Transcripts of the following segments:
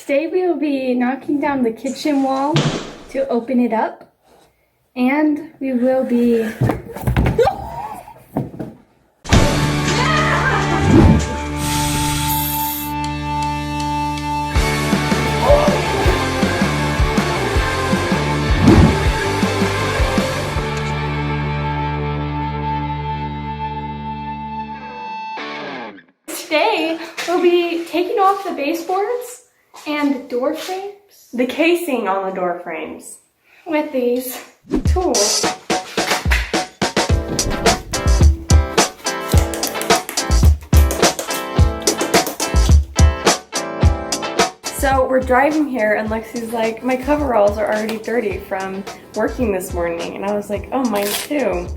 Today we will be knocking down the kitchen wall to open it up, and we will be Today, we'll be taking off the baseboards and door frames. The casing on the door frames. With these tools. So we're driving here and Lexi's like, my coveralls are already dirty from working this morning. And I was like, oh, mine too.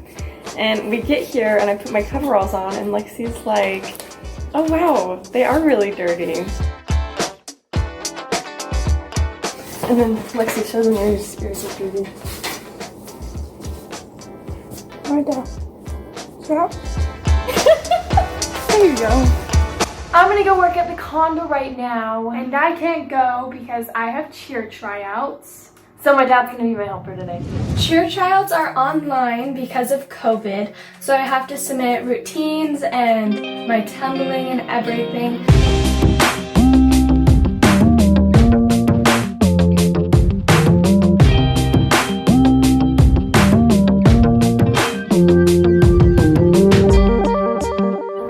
And we get here and I put my coveralls on and Lexi's like, oh wow, they are really dirty. And then Lexi shows me yours are dirty. Right there. Yeah. There you go. I'm gonna go work at the condo right now, and I can't go because I have cheer tryouts. So my dad's gonna be my helper today. Cheer tryouts are online because of COVID, so I have to submit routines and my tumbling and everything.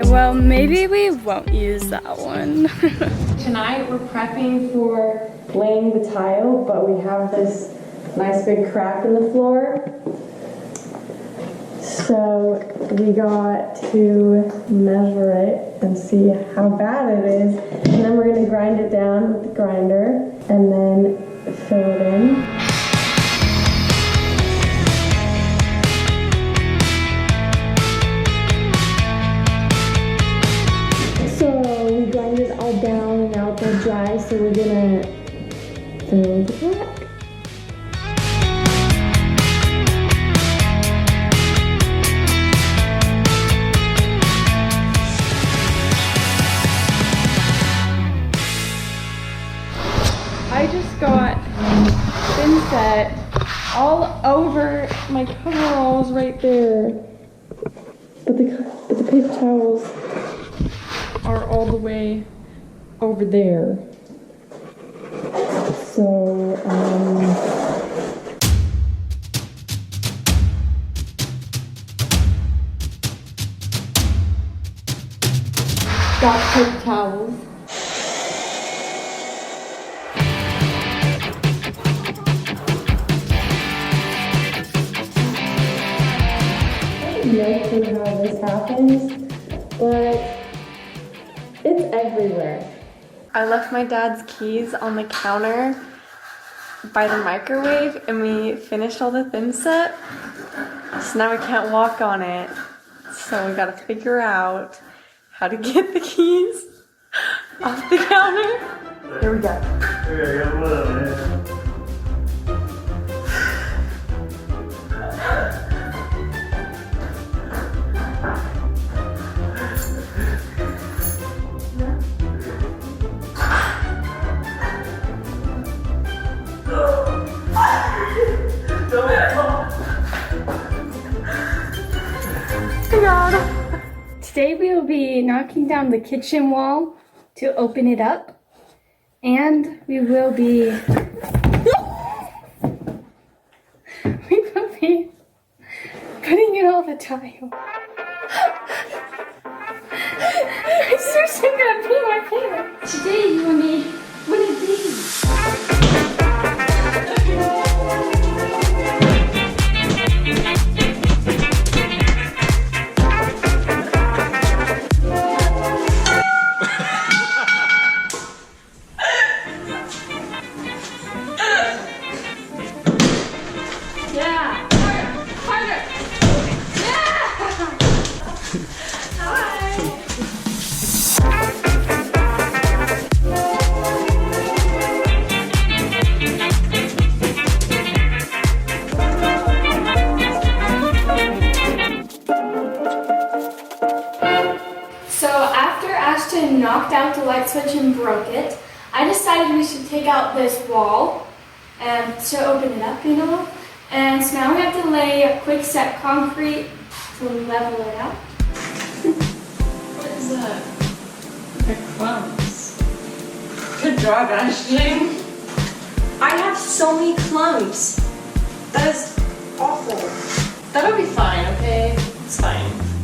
Well, maybe we won't use that one. Tonight we're prepping for laying the tile, but we have this nice big crack in the floor. So we got to measure it and see how bad it is. And then we're gonna grind it down with the grinder and then fill it in. So we grind it all down and now it's all dry, so we're gonna fill the crack. I just got thin set all over my coveralls right there, but the paper towels are all the way over there. So got paper towels. No clue how this happens, but it's everywhere. I left my dad's keys on the counter by the microwave and we finished all the thin set. So now we can't walk on it. So we gotta figure out how to get the keys off the counter. Here we go. Today we will be knocking down the kitchen wall to open it up, and we will be putting in all the tile. I'm seriously gonna pee my pants. Today you will need one of these. Ashton knocked out the light switch and broke it. I decided we should take out this wall and to open it up, you know. And so now we have to lay a quick set concrete to level it out. What is that? The clumps. Good job, Ashton. I have so many clumps. That is awful. That'll be fine, okay? It's fine.